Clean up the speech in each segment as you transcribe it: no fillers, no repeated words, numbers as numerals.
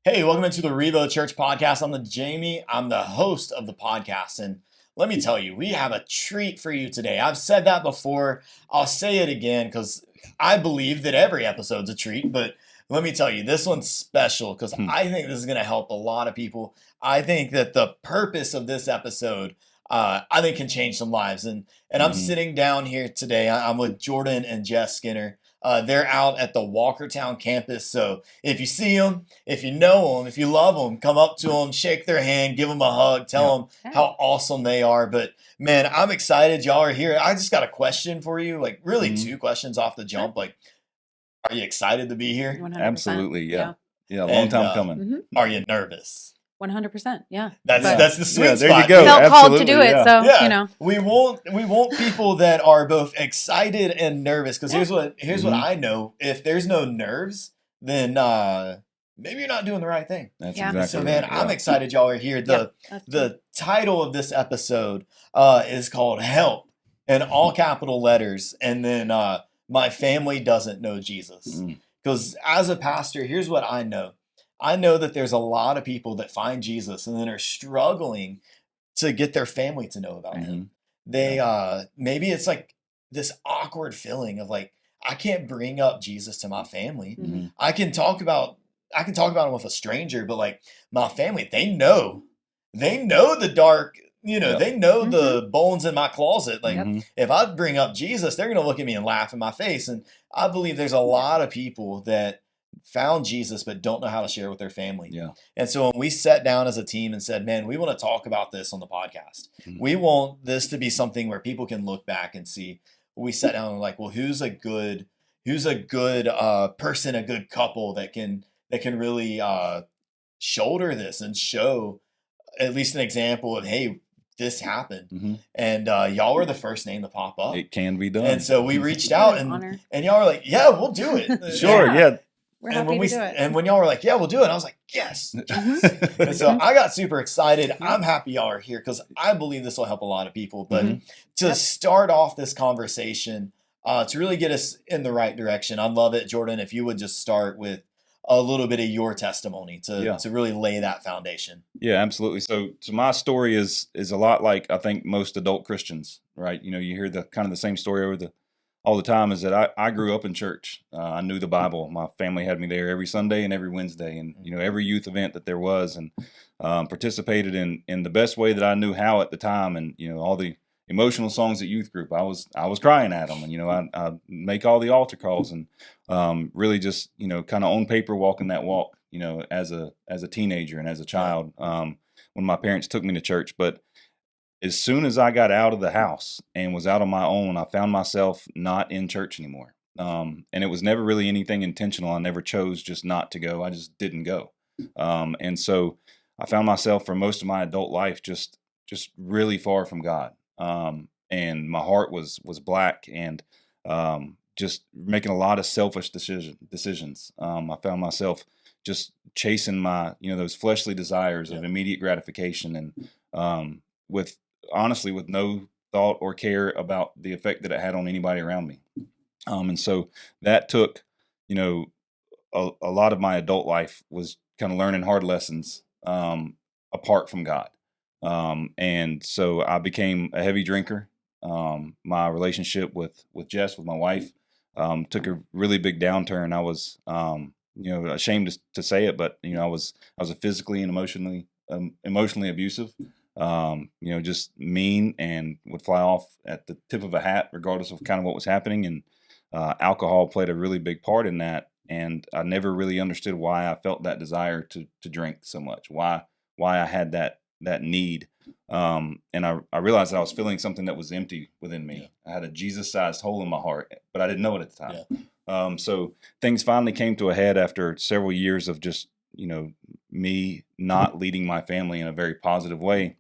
Hey, welcome into the REVO Church podcast. I'm Jamie. I'm the host of the podcast. And let me tell you, we have a treat for you today. I've said that before. I'll say it again because I believe that every episode's a treat. But let me tell you, this one's special because Hmm. I think this is going to help a lot of people. I think that the purpose of this episode, I think, can change some lives. And I'm Hmm. sitting down here today. I'm with Jordan and Jess Skinner. They're out at the Walkertown campus. So if you see them, if you know them, if you love them, come up to them, shake their hand, give them a hug, Yeah. tell them how awesome they are. But man, I'm excited y'all are here. I just got a question for you, like really Hmm. two questions off the jump. Like, are you excited to be here? 100%. Absolutely. Yeah. Yeah. A long And time coming. hmm are you nervous? 100%. Yeah. That's But that's the sweet Yeah. There spot. you go. felt called to do Absolutely. it. Yeah. So, Yeah, we want people that are both excited and nervous. Because Yeah. here's what Mhm. I know: if there's no nerves, then maybe you're not doing the right thing. That's Yeah. exactly So man, right. I'm Yeah. excited y'all are here. Yep, that's true. The title of this episode is called "Help" in all capital letters, and then my family doesn't know Jesus. Mm. Because as a pastor, here's what I know. I know that there's a lot of people that find Jesus and then are struggling to get their family to know about Mhm. him. They maybe it's like this awkward feeling of like I can't bring up Jesus to my family. Mhm. Mhm. I can talk about him with a stranger, but like my family, they know the dark, Yep. they know Mhm. the bones in my closet. Like Mhm. if I bring up Jesus, they're gonna look at me and laugh in my face. And I believe there's a lot of people that found Jesus but don't know how to share with their family. Yeah. And so when we sat down as a team and said, man, we want to talk about this on the podcast. Mhm. We want this to be something where people can look back and see. We sat down and like, well, who's a good person, a good couple that can really shoulder this and show at least an example of, hey, this happened. Mhm. And y'all were the first name to pop up. It can be done. And so we reached What out an honor. and y'all were like, yeah, we'll do it. Sure. Yeah. Yeah. We're And happy when to do it. and when y'all were like, yeah, we'll do it, I was like, yes. Mhm. And so I got super excited. Yeah. I'm happy y'all are here because I believe this will help a lot of people. But Mhm. to Yep. start off this conversation, to really get us in the right direction, I'd love it, Jordan, if you would just start with a little bit of your testimony Yeah. to really lay that foundation. Yeah. Absolutely. So my story is a lot like I think most adult Christians, right? You hear the kind of the same story all the time. Is that I grew up in church. I knew the Bible. My family had me there every Sunday and every Wednesday, and every youth event that there was, and participated in the best way that I knew how at the time. And all the emotional songs at youth group, I was crying at them, and I make all the altar calls, and really just kind of on paper walking that walk, as a teenager and as a child, when my parents took me to church. But as soon as I got out of the house and was out on my own, I found myself not in church anymore. And it was never really anything intentional. I never chose just not to go. I just didn't go. And so I found myself for most of my adult life just really far from God. And my heart was black, and just making a lot of selfish decisions. I found myself just chasing my those fleshly desires of Yeah. immediate gratification, and with honestly with no thought or care about the effect that it had on anybody around me. And so that took, a lot of my adult life was kind of learning hard lessons apart from God. And so I became a heavy drinker. My relationship with Jess, with my wife, took a really big downturn. I was, ashamed to say it, but I was a physically and emotionally abusive. Just mean, and would fly off at the tip of a hat, regardless of kind of what was happening. And alcohol played a really big part in that. And I never really understood why I felt that desire to drink so much. Why I had that need. And I realized that I was feeling something that was empty within me. I had a Jesus-sized hole in my heart, but I didn't know it at the time. So things finally came to a head after several years of just me not leading my family in a very positive way.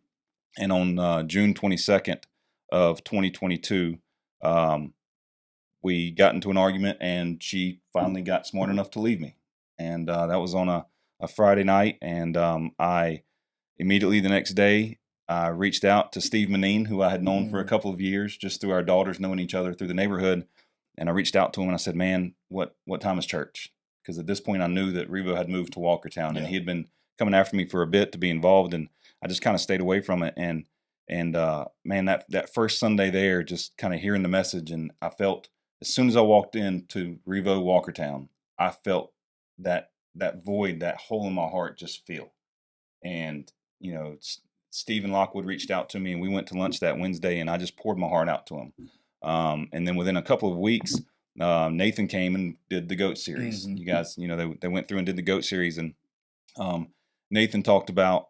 And on June 22nd of 2022, we got into an argument, and she finally got smart enough to leave me. And that was on a Friday night. And I immediately the next day, I reached out to Steve Manine, who I had known for a couple of years, just through our daughters knowing each other through the neighborhood. And I reached out to him and I said, "Man, what time is church?" because at this point I knew that Revo had moved to Walkertown, and Yeah. he had been coming after me for a bit to be involved, and I just kind of stayed away from it. And man, that first Sunday there, just kind of hearing the message, and I felt as soon as I walked into Revo Walkertown, I felt that void, that hole in my heart just fill. And Stephen Lockwood reached out to me, and we went to lunch that Wednesday, and I just poured my heart out to him. And then within a couple of weeks, Nathan came and did the GOAT series. Mhm. You guys, they went through and did the GOAT series, and Nathan talked about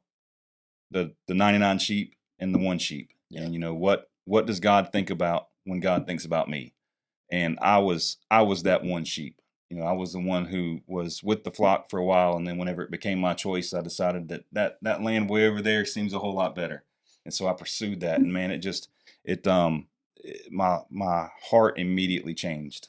the 99 sheep and the one sheep. Yeah. And what does God think about when God thinks about me? And I was that one sheep. I was the one who was with the flock for a while, and then whenever it became my choice, I decided that land way over there seems a whole lot better, and so I pursued that. And man, my heart immediately changed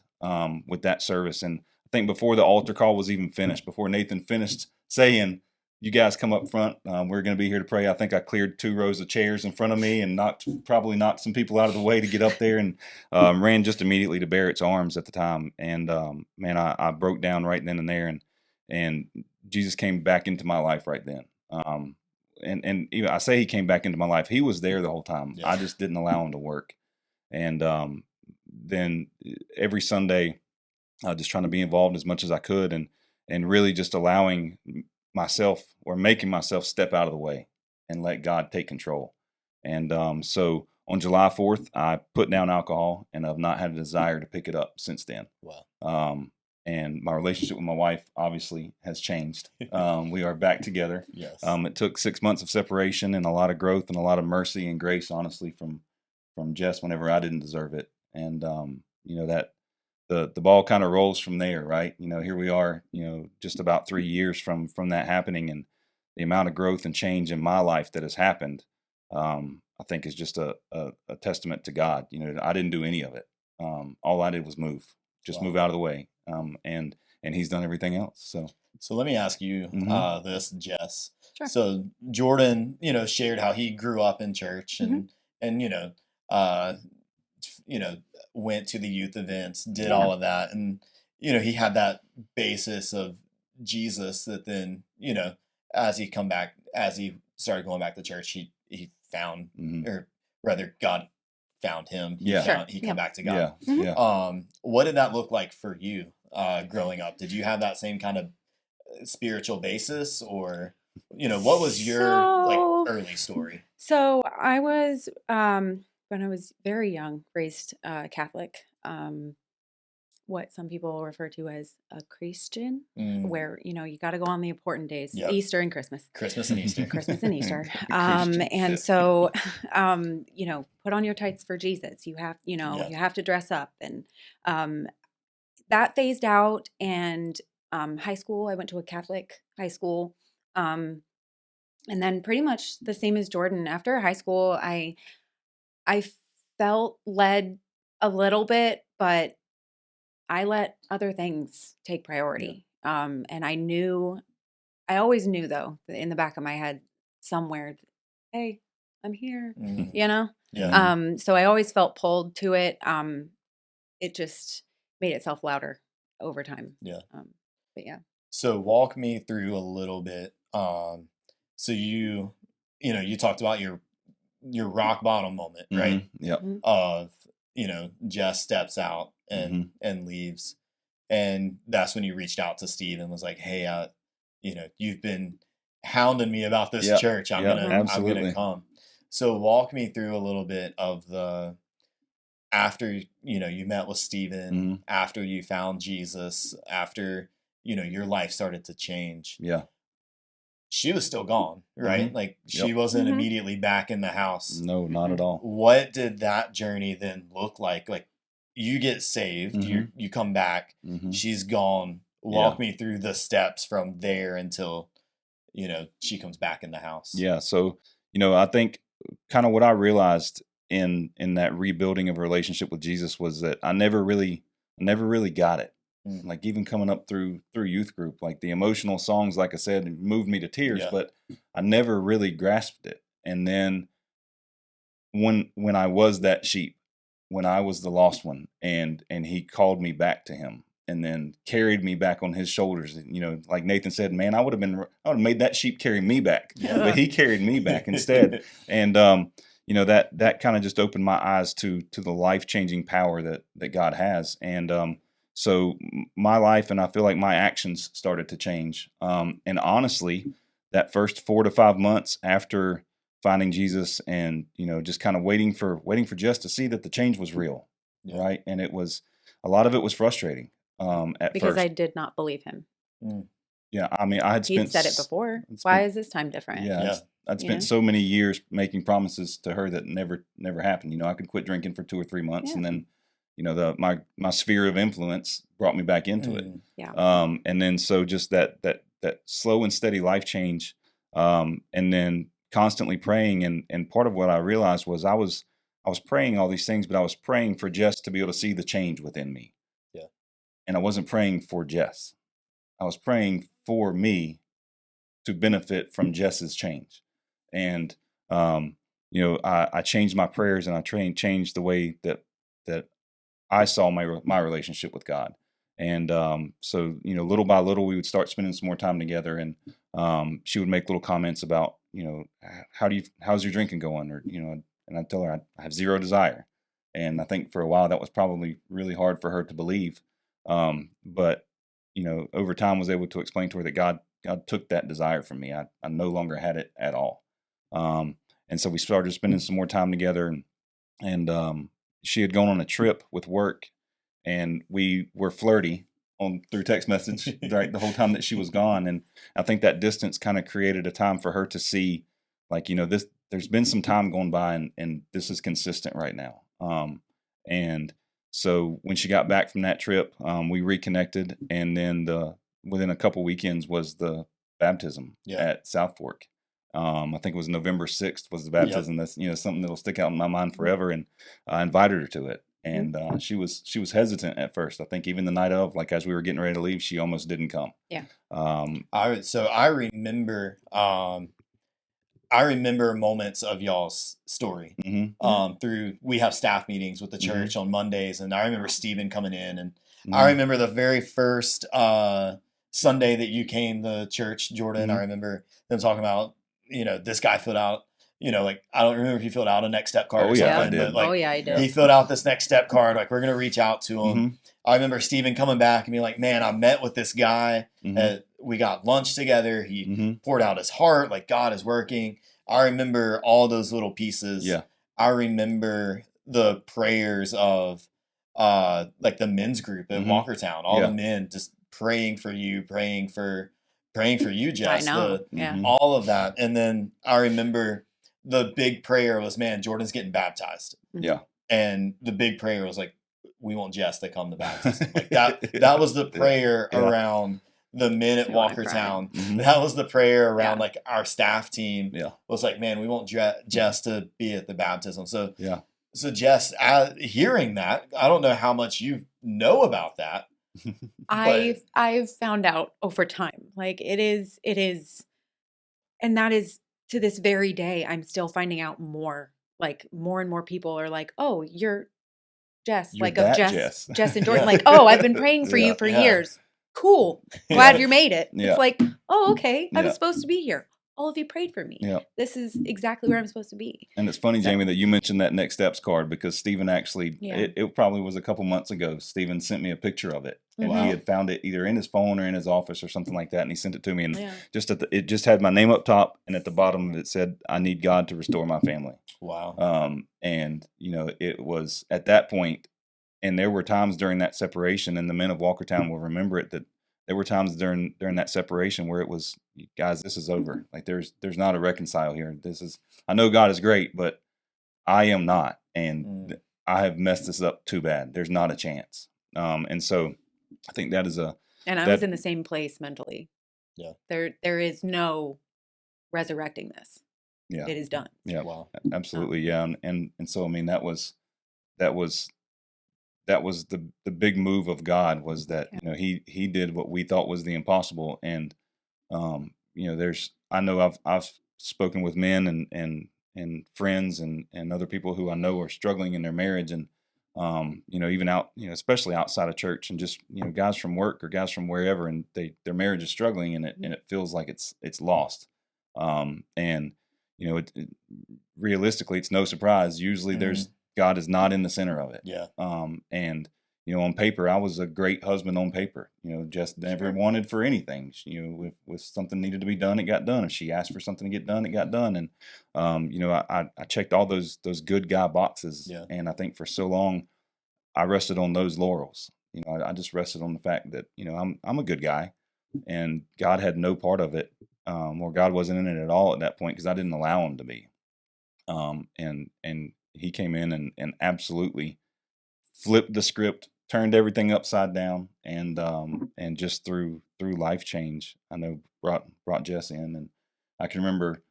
with that service. And I think before the altar call was even finished, before Nathan finished saying, "You guys come up front. We're going to be here to pray," I think I cleared 2 rows of chairs in front of me and probably knocked some people out of the way to get up there, and ran just immediately to Barrett's arms at the time. And man, I broke down right then and there, and Jesus came back into my life right then. And even I say he came back into my life. He was there the whole time. Yeah. I just didn't allow him to work. And then every Sunday, just trying to be involved as much as I could, and really just allowing myself, or making myself, step out of the way and let God take control. And so on July 4th, I put down alcohol, and I've not had a desire to pick it up since then. Wow. And my relationship with my wife obviously has changed. We are back together. Yes. It took 6 months of separation and a lot of growth and a lot of mercy and grace, honestly, from Jess whenever I didn't deserve it. And that the ball kind of rolls from there, right? Here we are, just about 3 years from that happening, and the amount of growth and change in my life that has happened, I think is just a testament to God. I didn't do any of it. All I did was move Wow. move out of the way. And he's done everything else. So let me ask you Mhm. this, Jess. Sure. So Jordan, shared how he grew up in church, and uh, went to the youth events, did Yeah. all of that, and he had that basis of Jesus that then as he started going back to church, he found, Mhm. or rather God found him. Yeah. Sure. He came Yeah. back to God. Yeah. Mhm. Yeah. What did that look like for you growing up? Did you have that same kind of spiritual basis, or what was your So- early story? So I was, when I was very young, raised Catholic, what some people refer to as a Christian, where, you got to go on the important days, Yep. Easter and Christmas. Christmas and Easter. Christmas and Easter. Christian. And so, put on your tights for Jesus. You have, Yes. you have to dress up, and that phased out. And high school, I went to a Catholic high school. And then pretty much the same as Jordan. After high school, I felt led a little bit, but I let other things take priority. And I always knew, though, in the back of my head somewhere, hey, I'm here, Mhm. Yeah. So I always felt pulled to it. It just made itself louder over time. Yeah. But yeah. So walk me through a little bit. So you talked about your rock bottom moment, right? Mhm. Yep. Mhm. Of Jess steps out and leaves, and that's when you reached out to Steve and was like, "Hey, you've been hounding me about this Yep. church. I'm Yep. gonna Absolutely. come." So walk me through a little bit of the after you met with Steven, Mhm. after you found Jesus, after your life started to change. Yeah. She was still gone, right? Mhm. Like she Yep. wasn't Mhm. immediately back in the house. No, not at all. What did that journey then look like? Like you get saved, Mhm. you come back, Mhm. she's gone. Walk me through the steps from there until she comes back in the house. Yeah. So, I think kind of what I realized in that rebuilding of a relationship with Jesus was that I never really got it. Mm. Like even coming up through youth group, like the emotional songs, like I said, moved me to tears, Yeah. but I never really grasped it. And then when I was that sheep, when I was the lost one, and he called me back to him, and then carried me back on his shoulders. You know, like Nathan said, man, I would have made that sheep carry me back, but he carried me back instead. And, you know, that kind of just opened my eyes to the life-changing power that God has. And, so my life, and I feel like my actions started to change. And honestly, that first 4 to 5 months after finding Jesus, and, you know, just kind of waiting for Jess to see that the change was real. Yeah. Right. And a lot of it was frustrating. At Because first. I did not believe him. Yeah. I mean, I had He'd spent said it before. spent- Why is this time different? Yeah. I'd You spent know? so many years making promises to her that never happened. You know, I could quit drinking for 2 or 3 months, Yeah. and then, you know, my sphere of influence brought me back into it. Yeah. And then so just that slow and steady life change, and then constantly praying, and part of what I realized was I was praying all these things, but I was praying for Jess to be able to see the change within me. Yeah. And I wasn't praying for Jess. I was praying for me to benefit from Jess's change. And, you know, I changed my prayers, and I changed the way that I saw my relationship with God. And, so, you know, little by little, we would start spending some more time together, and, she would make little comments about, you know, how's your drinking going? Or, you know, and I'd tell her I have zero desire. And I think for a while that was probably really hard for her to believe. But, you know, over time was able to explain to her that God took that desire from me. I no longer had it at all. And so we started spending some more time together, and she had gone on a trip with work, and we were flirty through text message right the whole time that she was gone. And I think that distance kind of created a time for her to see, like, you know, there's been some time going by, and this is consistent right now. And so when she got back from that trip, we reconnected, and then within a couple weekends was the baptism at South Fork. I think it was November 6th was the baptism. That's, you know, something that'll stick out in my mind forever. And I invited her to it, and she was hesitant at first. I think even the night of, like, as we were getting ready to leave, she almost didn't come. Yeah. I remember moments of y'all's story. Through, we have staff meetings with the church on Mondays, and I remember Stephen coming in, and I remember the very first Sunday that you came to church, Jordan. I remember them talking about, you know, this guy filled out, you know, like, I don't remember if he filled out a next step card or something, I did. but like, I did. he filled out this next step card, like, we're gonna reach out to him. I remember Stephen coming back and being like, man, I met with this guy, we got lunch together, he poured out his heart, like, God is working. I remember all those little pieces. I remember the prayers of like the men's group at Walkertown, all the men just praying for you, praying for you, Jess. I know. All of that. And then I remember the big prayer was, man, Jordan's getting baptized. And the big prayer was like, we want Jess to come to baptism. Like that was the prayer around the men at Walkertown. That was the prayer around like our staff team. Was like, man, we want Jess to be at the baptism. So Jess, hearing that, I don't know how much you know about that. I've found out over time. Like it is, and that is, to this very day, I'm still finding out more. Like more and more people are like, "Oh, you're Jess," You're like that of Jess. Jess and Jordan. Like, "Oh, I've been praying for you for years. Cool, glad you made it." It's like, "Oh, okay, I was supposed to be here. All of you prayed for me. This is exactly where I'm supposed to be." And it's funny, Jamie, that you mentioned that Next Steps card, because Stephen actually, it probably was a couple months ago, Stephen sent me a picture of it. And he had found it either in his phone or in his office or something like that. And he sent it to me. And it just had my name up top. And at the bottom, it said, "I need God to restore my family." Wow. And, you know, it was at that point, and there were times during that separation, and the men of Walkertown will remember it, that there were times during that separation where it was, guys, this is over. Like there's not a reconcile here. I know God is great, but I am not. And I have messed this up too bad. There's not a chance. And so I think that is and I was in the same place mentally. There is no resurrecting this. It is done. Wow. Absolutely. And so, I mean, that was the big move of God, was that, you know, he did what we thought was the impossible. And, you know, I know I've spoken with men and friends and other people who I know are struggling in their marriage. And, Even out, especially outside of church, and just, guys from work or guys from wherever, and their marriage is struggling, and it feels like it's lost. And realistically, it's no surprise. Usually God is not in the center of it. Yeah. And on paper, I was a great husband on paper. Just never wanted for anything. If something needed to be done, it got done. If she asked for something to get done, it got done. And I checked all those good guy boxes. Yeah. And I think for so long, I rested on those laurels. I just rested on the fact that I'm a good guy, and God had no part of it, or God wasn't in it at all at that point, because I didn't allow him to be. And he came in and absolutely flipped the script, turned everything upside down, and just through life change, I know brought Jess in. And I can remember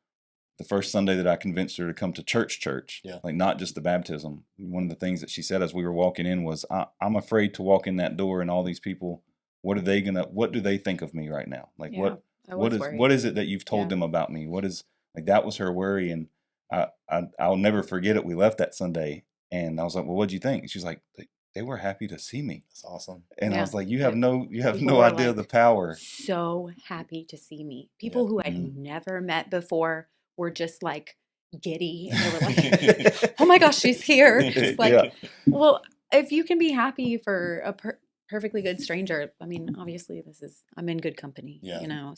the first Sunday that I convinced her to come to church, like not just the baptism. One of the things that she said as we were walking in was, I'm afraid to walk in that door, and all these people, what do they think of me right now? Like, what is it that you've told them about me? That was her worry. And I'll never forget it. We left that Sunday, and I was like, well, what'd you think? And she's like, they were happy to see me. That's awesome. And I was like, you have no idea the power. So happy to see me. People who I'd never met before were just like giddy, and they were like, oh my gosh, she's here. It's like, well, if you can be happy for a perfectly good stranger, I mean, obviously I'm in good company,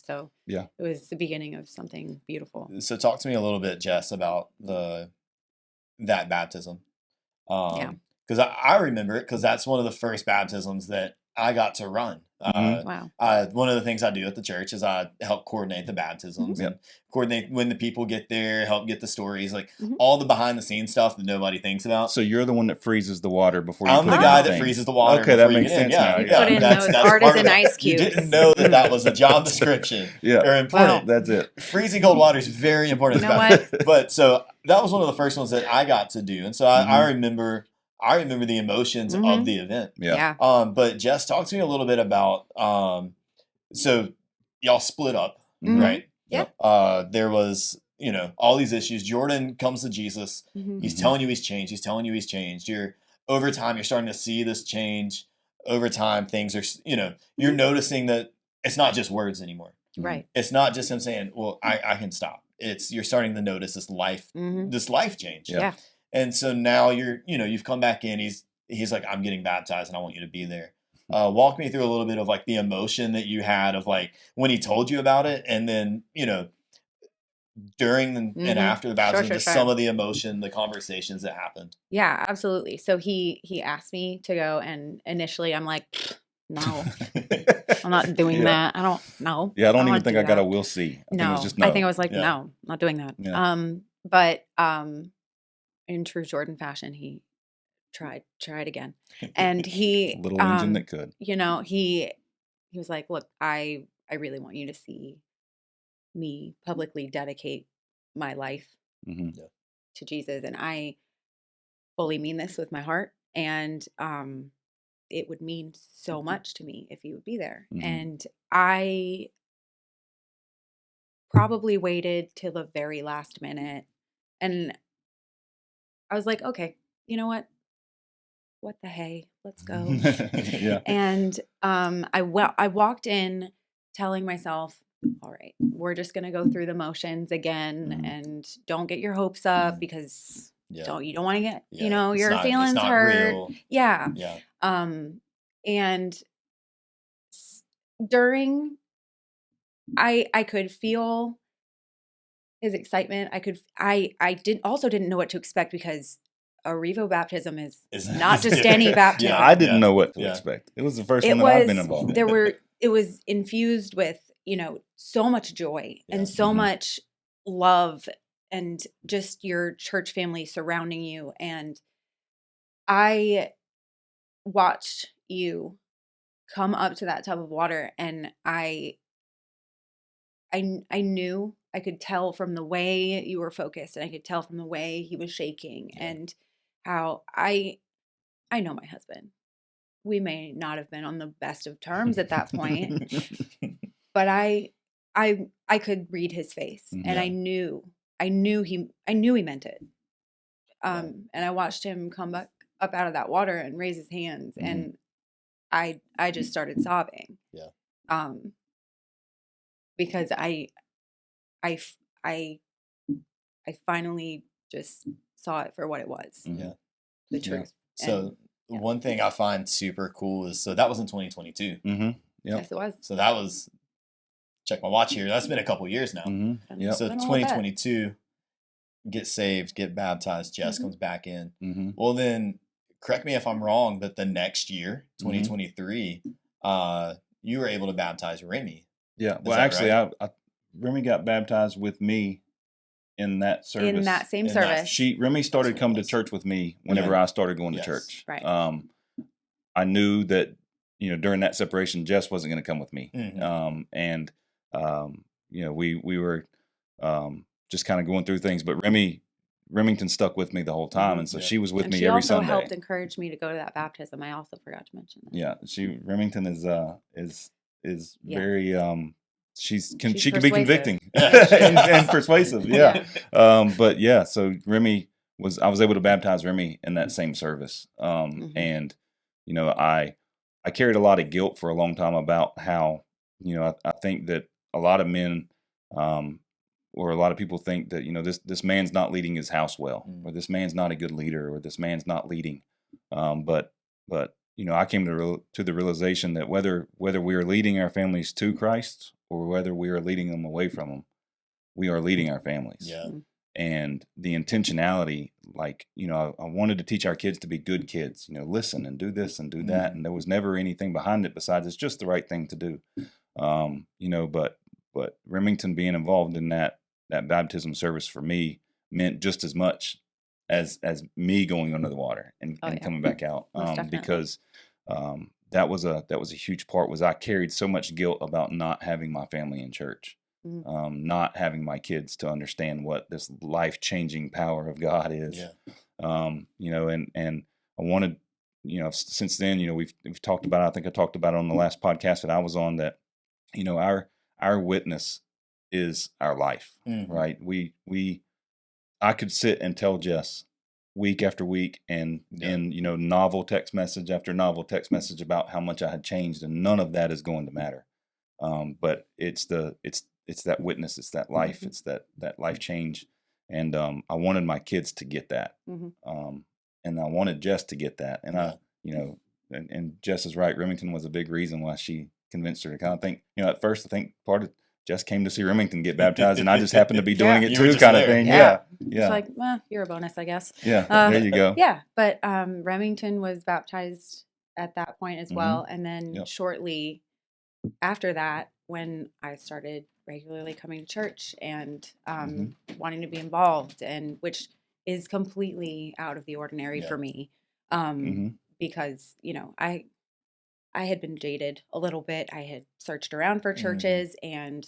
so it was the beginning of something beautiful. So talk to me a little bit, Jess, about that baptism. Because I remember it, because that's one of the first baptisms that I got to run. Wow. One of the things I do at the church is I help coordinate the baptisms and coordinate when the people get there, help get the stories, like all the behind the scenes stuff that nobody thinks about. So you're the one that freezes the water before you I'm the guy that freezes the water. Okay, that makes sense now. Put in those artisan ice cubes. You didn't know that was a job description. Or important. Wow. That's it. Freezing cold water is very important. You know what? But so that was one of the first ones that I got to do. And so I remember the emotions of the event. Yeah. But Jess, talk to me a little bit about, so y'all split up, right? Yeah. There was, all these issues. Jordan comes to Jesus. He's telling you he's changed. He's telling you he's changed. Over time, you're starting to see this change. Over time, things are, you're noticing that it's not just words anymore. Right. It's not just him saying, well, I can stop. You're starting to notice this life change. Yeah. And so now you've come back in. He's like, I'm getting baptized, and I want you to be there. Walk me through a little bit of like the emotion that you had of like when he told you about it, and then during and after the baptism, just some of the emotion, the conversations that happened. Yeah, absolutely. So he asked me to go, and initially I'm like, no, I'm not doing that. I don't know. Yeah, I don't even think I got a we'll see. I think it was just no. I think I was like, no, not doing that. Yeah. But in true Jordan fashion, he tried again, and he little engine that could. He was like, look, I really want you to see me publicly dedicate my life to Jesus, and I fully mean this with my heart, and it would mean so much to me if you would be there. And I probably waited till the very last minute, and I was like, okay, you know what the hey, let's go. And I walked in telling myself, all right, we're just going to go through the motions again, and don't get your hopes up, because you don't want to get, your feelings hurt. Real. Yeah. And during, I could feel his excitement. I didn't know what to expect, because a REVO baptism is not just any baptism. I didn't know what to expect. It was the first one that I've been involved in. It was infused with, so much joy and so much love, and just your church family surrounding you. And I watched you come up to that tub of water, and I knew, I could tell from the way you were focused, and I could tell from the way he was shaking, and how I know my husband. We may not have been on the best of terms at that point, but I could read his face, and I knew he meant it. And I watched him come back up out of that water and raise his hands, and I just started sobbing. Yeah. Because I finally just saw it for what it was. Yeah. The truth. So one thing I find super cool is, so that was in 2022. Yes, it was. So that was, check my watch here, that's been a couple years now. So 2022, get saved, get baptized, Jess comes back in. Well, then correct me if I'm wrong, but the next year, 2023, you were able to baptize Remy. Yeah. Well, actually, right? Remy got baptized with me in that service. In that same service. Remy started coming to church with me whenever I started going to church. Right. I knew that, during that separation, Jess wasn't going to come with me. We were just kind of going through things, but Remington stuck with me the whole time, and so she was with me every Sunday. She also helped encourage me to go to that baptism. I also forgot to mention that. Yeah, Remington is very she can be persuasive. Convicting and persuasive. Yeah. So Remy I was able to baptize Remy in that same service. And I carried a lot of guilt for a long time about how, I think that a lot of men or a lot of people think that, this man's not leading his house well, or this man's not a good leader, or this man's not leading. But I came to the realization that whether we are leading our families to Christ or whether we are leading them away from Him, we are leading our families. Yeah. And the intentionality, I wanted to teach our kids to be good kids, listen and do this and do that. And there was never anything behind it besides it's just the right thing to do. But Remington being involved in that baptism service for me meant just as much as me going under the water and coming back out. Because that was a huge part. Was I carried so much guilt about not having my family in church. Not having my kids to understand what this life-changing power of God is. And I wanted, since then, we've talked about it. I think I talked about it on the last podcast that I was on, that, our witness is our life, right? I could sit and tell Jess week after week and novel text message after novel text message about how much I had changed, and none of that is going to matter. But it's that witness, it's that life, it's that life change. And I wanted my kids to get that. And I wanted Jess to get that. And and Jess is right. Remington was a big reason why she convinced her to kind of think, at first I think part of Jess came to see Remington get baptized, and I just happened to be doing it too, kind of thing. Yeah. It's like, well, you're a bonus, I guess. Yeah, there you go. Yeah, but Remington was baptized at that point as well. And then shortly after that, when I started regularly coming to church and wanting to be involved, and which is completely out of the ordinary for me, because I had been jaded a little bit. I had searched around for churches, and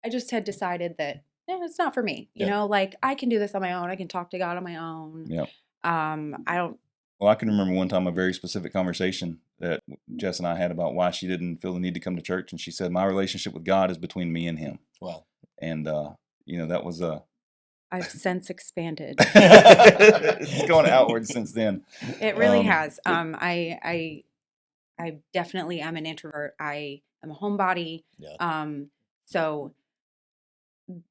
I just had decided that it's not for me. I can do this on my own. I can talk to God on my own. I don't. Well, I can remember one time a very specific conversation that Jess and I had about why she didn't feel the need to come to church. And she said, my relationship with God is between me and Him. Wow. And, that was I've since expanded. It's going outward since then. It really has. I definitely am an introvert. I am a homebody. So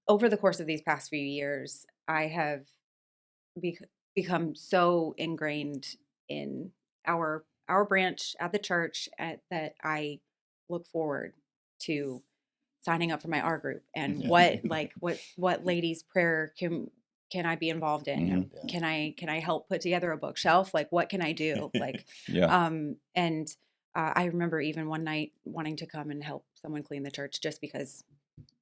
over the course of these past few years, I have become so ingrained in our branch at the church that I look forward to signing up for my R group and what ladies prayer can I be involved in? Can I help put together a bookshelf? What can I do? And I remember even one night wanting to come and help someone clean the church just because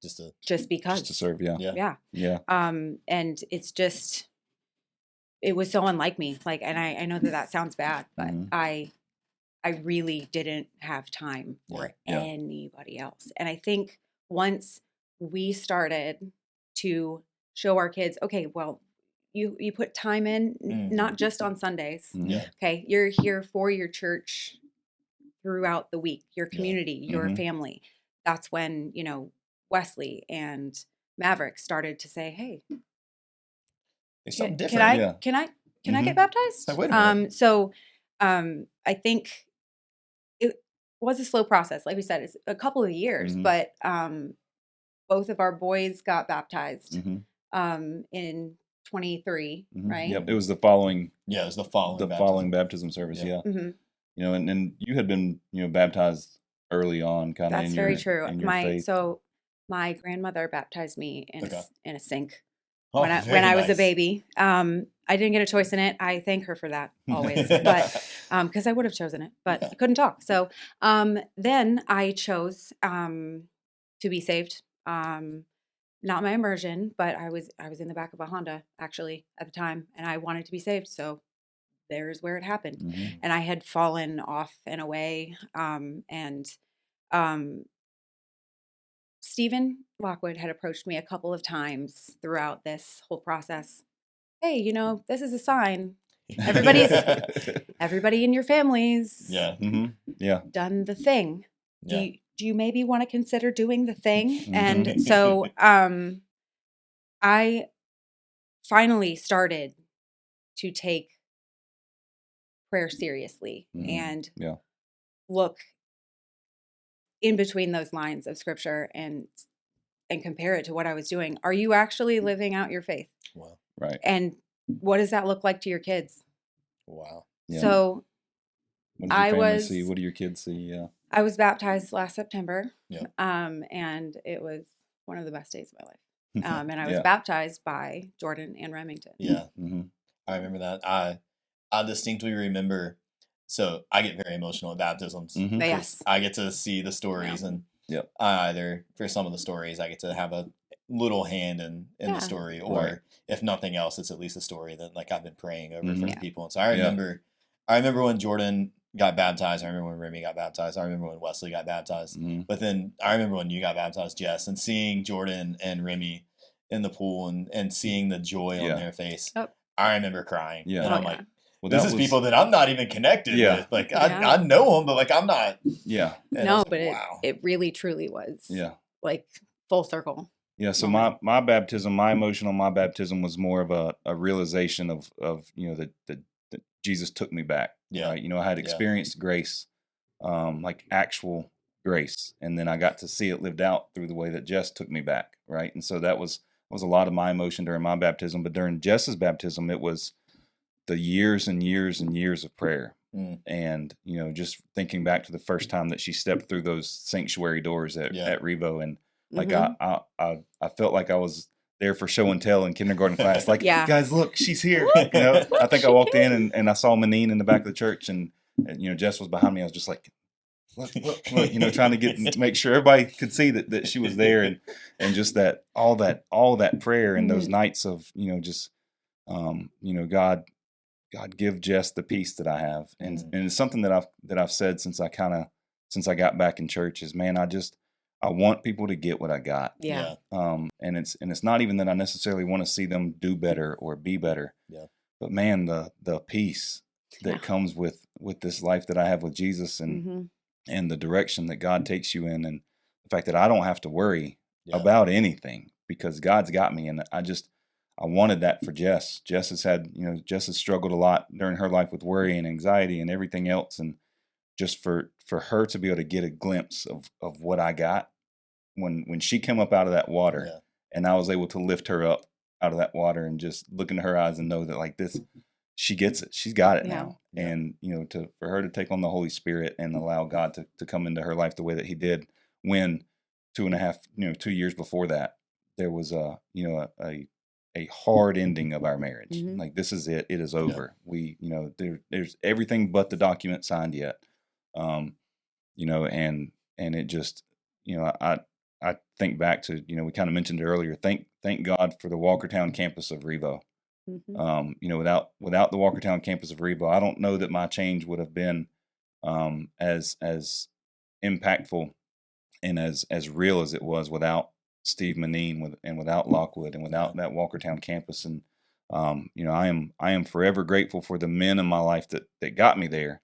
to serve. Yeah. And it's just, it was so unlike me. And I know that sounds bad, but I really didn't have time for anybody else. And I think once we started to show our kids, okay, well, you put time in, not just on Sundays. Okay. You're here for your church throughout the week, your community, your family. That's when, Wesley and Maverick started to say, hey, there's something different. Can can I get baptized? Like, wait a minute. So I think it was a slow process. Like we said, it's a couple of years, but both of our boys got baptized in 23, right? Yep, it was the following. Yeah, it was the following baptism service. Yeah. You know, and you had been, you know, baptized early on, kind of. That's in very your, true. In your faith. So my grandmother baptized me in Okay. a sink Oh, when I was a baby. I didn't get a choice in it. I thank her for that always, but because I would have chosen it, but I couldn't talk. So then I chose to be saved. Not my immersion, but I was in the back of a Honda actually at the time, and I wanted to be saved. So there's where it happened. And I had fallen off and away. And Stephen Lockwood had approached me a couple of times throughout this whole process. Hey, you know, this is a sign. Everybody in your family's done the thing. Yeah. Do you maybe want to consider doing the thing? And so I finally started to take prayer seriously and look in between those lines of scripture and compare it to what I was doing. Are you actually living out your faith? Wow. Right. And what does that look like to your kids? Wow. Yeah. So what did your family see? What do your kids see? Yeah. I was baptized last September. Yeah. And it was one of the best days of my life. And I was baptized by Jordan and Remington. Yeah. I remember that. I distinctly remember. So I get very emotional at baptisms. Yes. I get to see the stories, and either for some of the stories, I get to have a little hand in the story, or if nothing else, it's at least a story that like I've been praying over for the people. And so I remember when Jordan got baptized. I remember when Remy got baptized. I remember when Wesley got baptized. But then I remember when you got baptized, Jess, and seeing Jordan and Remy in the pool and seeing the joy on their face. I remember crying. Yeah. And I'm like, this is people that I'm not even connected with. Like, I know them, but like, I'm not. Yeah. And no, like, but wow. it really, truly was. Yeah. Like full circle. Yeah. So my baptism, my emotion on my baptism was more of a realization of you know, that Jesus took me back. Yeah. Right? You know, I had experienced grace, like actual grace. And then I got to see it lived out through the way that Jess took me back. Right. And so that was a lot of my emotion during my baptism. But during Jess's baptism, it was the years and years and years of prayer. And, you know, just thinking back to the first time that she stepped through those sanctuary doors at REVO. And like, I felt like I was there for show and tell in kindergarten class. Like, guys, look, she's here. You know, I think I walked in and I saw Manine in the back of the church, and you know, Jess was behind me. I was just like, look, you know, trying to make sure everybody could see that she was there, and just that all that prayer and those nights of, you know, just you know, God give Jess the peace that I have, and it's something that I've said since I got back in church is, man, I want people to get what I got. Yeah. And it's not even that I necessarily want to see them do better or be better. Yeah. But man, the peace that comes with this life that I have with Jesus, and the direction that God takes you in, and the fact that I don't have to worry about anything because God's got me. And I wanted that for Jess. Jess has struggled a lot during her life with worry and anxiety and everything else. And just for her to be able to get a glimpse of what I got when she came up out of that water, and I was able to lift her up out of that water and just look into her eyes and know that like this, she gets it. She's got it now. And, you know, for her to take on the Holy Spirit and allow God to come into her life the way that he did, when 2 years before that, there was a hard ending of our marriage. Like, this is it. It is over. We, you know, there's everything but the document signed yet. You know, and it just, you know, I think back to, you know, we kind of mentioned it earlier. Thank God for the Walkertown campus of REVO. You know, without the Walkertown campus of REVO, I don't know that my change would have been as impactful and as real as it was without Steve Manine and without Lockwood and without that Walkertown campus. And you know, I am forever grateful for the men in my life that got me there,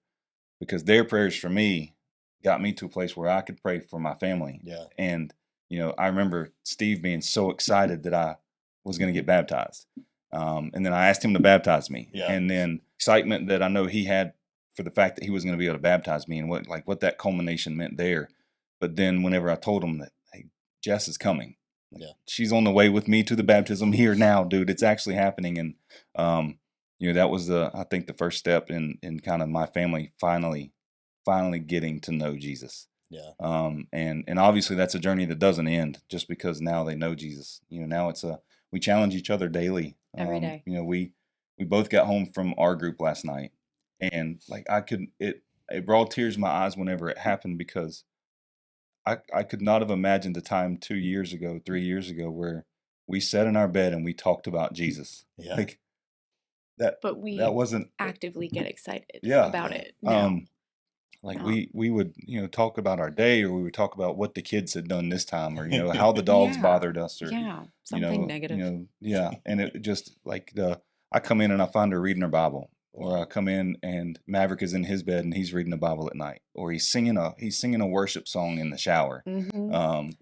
because their prayers for me got me to a place where I could pray for my family. Yeah. And, you know, I remember Steve being so excited that I was going to get baptized. And then I asked him to baptize me. Yeah. And then excitement that I know he had for the fact that he was going to be able to baptize me and what that culmination meant there. But then whenever I told him that, hey, Jess is coming. Yeah. She's on the way with me to the baptism here now, dude. It's actually happening. And, that was I think the first step in kind of my family finally getting to know Jesus. Yeah. And obviously that's a journey that doesn't end just because now they know Jesus. Now we challenge each other daily. Every day. We both got home from our group last night, and like it brought tears to my eyes whenever it happened, because I could not have imagined the time 2 years ago, 3 years ago, where we sat in our bed and we talked about Jesus. Yeah. Like that But we wasn't actively get excited Yeah. about it now. Like No. we would, talk about our day, or we would talk about what the kids had done this time, or, how the dogs Yeah. bothered us, or, Yeah, something negative. yeah. And it just like I come in and I find her reading her Bible, or I come in and Maverick is in his bed and he's reading the Bible at night, or he's singing a worship song in the shower. Mhm.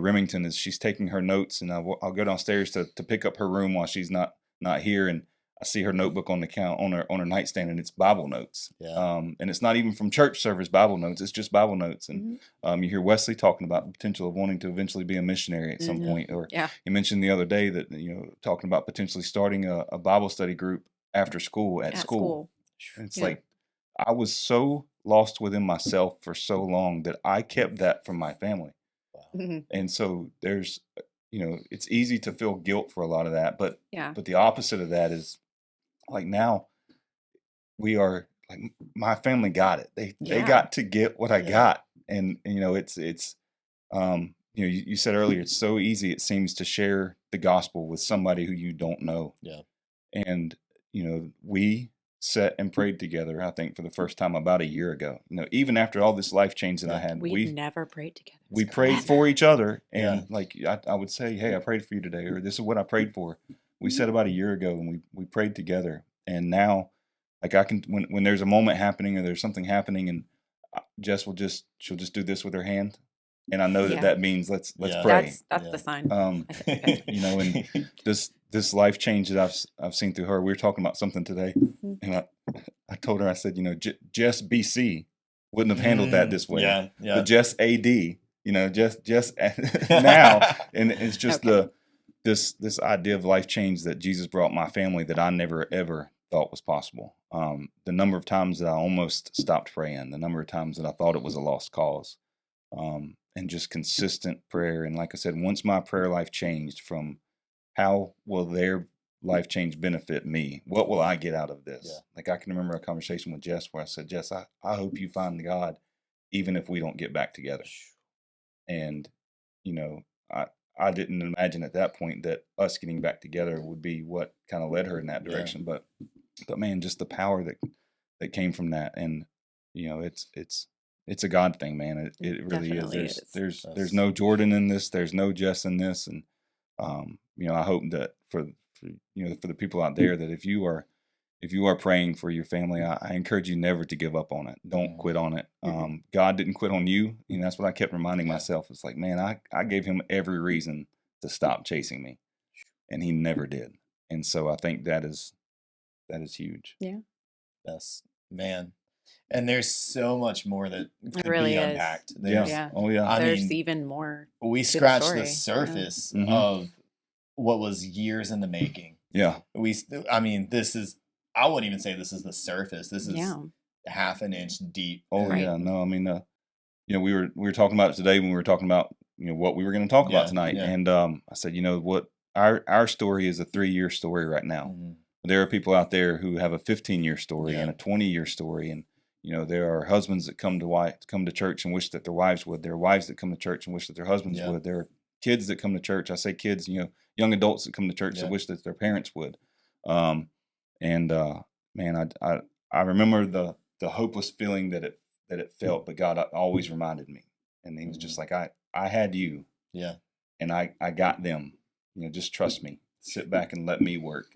Remington she's taking her notes, and I'll go downstairs to pick up her room while she's not here, and I see her notebook on her nightstand, and it's Bible notes. Yeah. And it's not even from church service Bible notes; it's just Bible notes. And you hear Wesley talking about the potential of wanting to eventually be a missionary at some point, or Yeah. he mentioned the other day that talking about potentially starting a Bible study group after school at school. And it's Yeah. like I was so lost within myself for so long that I kept that from my family. Mhm. And so there's, it's easy to feel guilt for a lot of that, but Yeah. the opposite of that is like now we are like my family got it. They Yeah. got to get what I Yeah. got, and it's you said earlier, it's so easy it seems to share the gospel with somebody who you don't know. Yeah. And we sat and prayed together, I think, for the first time about a year ago. Even after all this life change that I Yeah. had, We never prayed together. we prayed for each other, and Yeah. like I would say, hey, I prayed for you today, or this is what I prayed for. We said about a year ago, and we prayed together. And now, like I can, when there's a moment happening or there's something happening, and Jess she'll just do this with her hand, and I know Yeah. that means let's Yeah. pray. That's Yeah. the sign. Um, I said, okay. and this life change that I've seen through her. We were talking about something today, and I told her, I said, Jess BC wouldn't have handled that this way. Yeah. Yeah. But Jess AD, just now, and it's just Okay. this idea of life change that Jesus brought my family that I never ever thought was possible. The number of times that I almost stopped praying, the number of times that I thought it was a lost cause, and just consistent prayer. And like I said, once my prayer life changed from how will their life change benefit me? What will I get out of this? Yeah. Like I can remember a conversation with Jess where I said, Jess, I hope you find God even if we don't get back together. And, I didn't imagine at that point that us getting back together would be what kind of led her in that direction. But man, just the power that came from that. And, it's a God thing, man. It really Definitely is. is. There's no Jordan in this. There's no Jess in this. And, I hope that for the people out there, that if you are praying for your family, I encourage you never to give up on it. Don't quit on it. God didn't quit on you. That's what I kept reminding myself. It's like, man, I gave him every reason to stop chasing me, and he never did. And so I think that is huge. Yeah. Yes, man. And there's so much more that could really be is. unpacked. Yeah. Oh yeah. I There's mean, even more. we the scratched story, the yeah. surface Mhm. of what was years in the making. Yeah. This is, I wouldn't even say this is the surface. This is Yeah. half an inch deep. Oh Right. yeah. No, we were talking about it today when we were talking about what we were going to talk about tonight. Yeah. And I said, what our story is a 3-year story right now. Mhm. There are people out there who have a 15-year story Yeah. and a 20-year story, and there are husbands that come to church and wish that their wives would. There are wives that come to church and wish that their husbands Yeah. would. There are kids that come to church. I say kids, young adults that come to church Yeah. that wish that their parents would. Man, I remember the hopeless feeling that it felt, but God always reminded me, and He was just like, I had you, Yeah. and I got them. Just trust me. Sit back and let me work.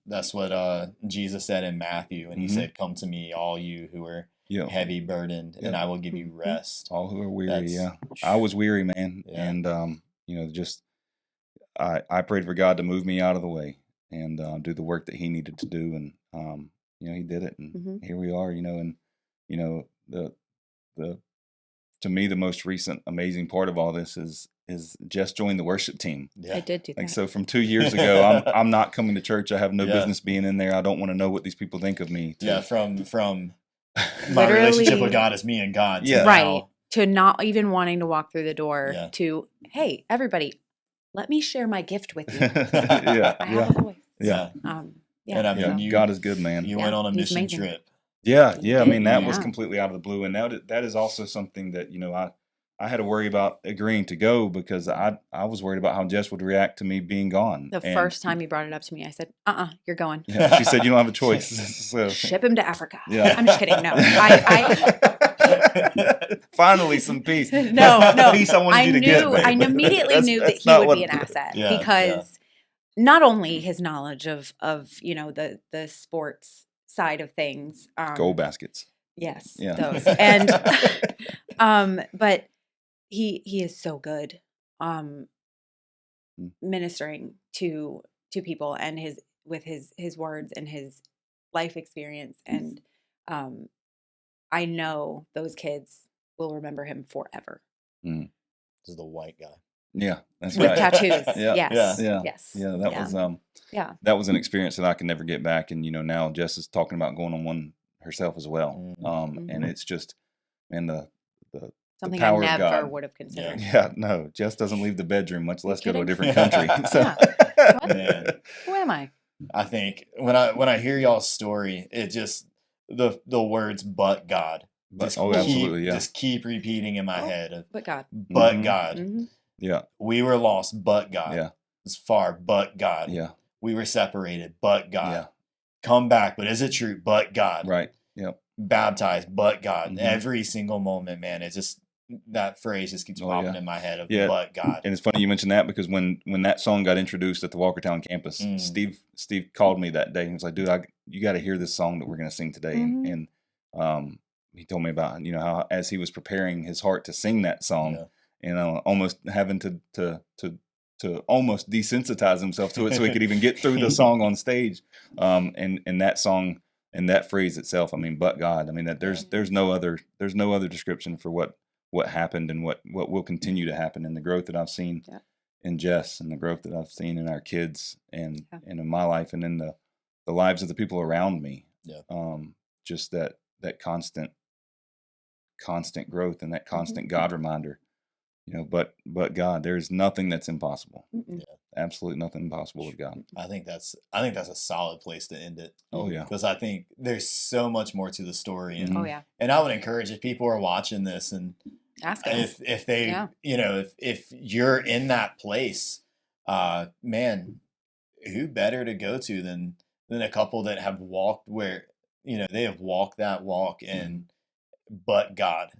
That's what Jesus said in Matthew, and he Mhm. said, "Come to me, all you who are heavy burdened, and Yeah. I will give you rest." All who are weary. That's- Yeah, I was weary, man, Yeah. and just I prayed for God to move me out of the way and do the work that He needed to do, and He did it, and here we are. And the to me, the most recent amazing part of all this is Jess joined the worship team. I did do Like that. so, from 2 years ago, I'm not coming to church. I have no Yeah. business being in there. I don't want to know what these people think of me. Yeah, from my Literally- relationship with God is me and God. to Yeah. now- Right. To not even wanting to walk through the door Yeah. to, hey, everybody, let me share my gift with you. Yeah, I have a voice. yeah. Yeah. And I Yeah, mean, you God is good, man. you Yeah, went on a he's mission amazing. trip. Yeah. You I did, mean, that was yeah. completely out of the blue, and that is also something that I had to worry about agreeing to go because I was worried about how Jess would react to me being gone. The And, first time you brought it up to me, I said, you're going. yeah, she said, "You don't have a choice." So, Ship him to Africa. Yeah. I'm just kidding. No. Finally, some peace. No. Peace I wanted you to get. I babe. immediately knew that that's he not would what- be an asset Yeah, because not only his knowledge of the sports side of things. Goal baskets. Yes. Yeah. Those. And but he is so good ministering to people and with his words and his life experience, and I know those kids will remember him forever. This is the white guy. Yeah, that's With right. tattoos. Yeah, Yes. yeah, Yes. Yeah, that was Yeah. that was an experience that I can never get back. And now Jess is talking about going on one herself as well. And it's just, man, the Something power I of never God. would have considered. Yeah, no, Jess doesn't leave the bedroom, much less go to a kidding? different country. So, Man. Who am I? I think when I hear y'all's story, it just the words "but God" just absolutely, yeah. just keep repeating in my Oh. head. But God. But Mhm. God, Mhm. Yeah, we were lost, but God. yeah, It's far, but God. yeah, We were separated, but God. yeah. Come back, but is it true? But God. Right. Yep. Baptized, but God. Mhm. Every single moment, man. It's just that phrase just keeps popping yeah. in my head of Yeah. but God. And it's funny you mentioned that because when that song got introduced at the Walkertown campus, Steve called me that day and was like, "Dude, you got to hear this song that we're going to sing today." Mhm. And he told me about how as he was preparing his heart to sing that song, almost having to almost desensitize himself to it so he could even get through the song on stage. And that song and that phrase itself, I mean, but God, I mean that there's no other description for what happened and what will continue to happen, and the growth that I've seen in Jess and the growth that I've seen in our kids and in my life and in the lives of the people around me. Just that constant growth and that constant God reminder, but God, there's nothing that's impossible. Absolutely nothing impossible with God. I think that's a solid place to end it. Oh yeah. Because I think there's so much more to the story. And, Oh yeah. and I would encourage if people are watching this and Ask us. if they, if you're in that place, man, who better to go to than a couple that have walked where, they have walked that walk and, but God,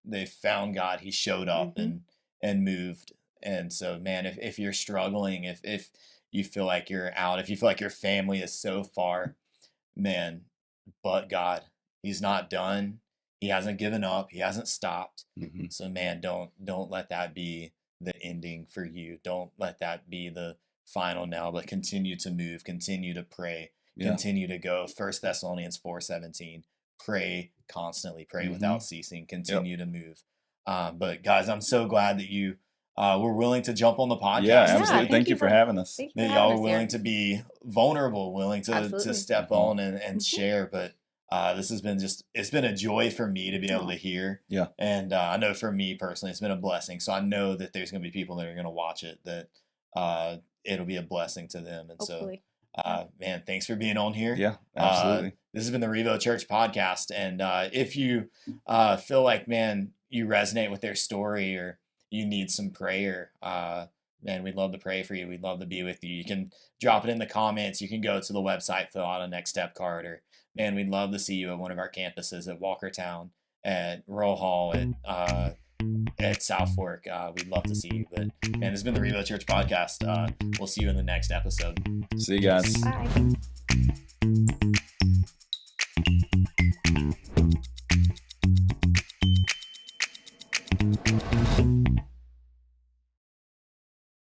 they found God, he showed up and moved. And so, man, if you're struggling, if you feel like you're out, if you feel like your family is so far, man, but God, he's not done. He hasn't given up. He hasn't stopped. So, man, don't let that be the ending for you. Don't let that be the final nail, but continue to move, continue to pray, continue to go. 1 Thessalonians 4:17, pray constantly, pray without ceasing, continue to move. But guys, I'm so glad that you were willing to jump on the podcast. Yeah, absolutely. Thank you for having us. That y'all were willing to be vulnerable, willing to Absolutely. step on and share. But this has been it's been a joy for me to be able to hear. Yeah. And I know for me personally, it's been a blessing. So I know that there's going to be people that are going to watch it, that it'll be a blessing to them. And Hopefully. so, man, thanks for being on here. Yeah, absolutely. This has been the REVO Church podcast. And if you feel like, man, you resonate with their story or you need some prayer, man, we'd love to pray for you. We'd love to be with you. You can drop it in the comments. You can go to the website, fill out a next step card, or man, we'd love to see you at one of our campuses at Walkertown, at Royal Hall, at South Fork. We'd love to see you. But man, this has been the REVO Church podcast. We'll see you in the next episode. See you guys. Bye.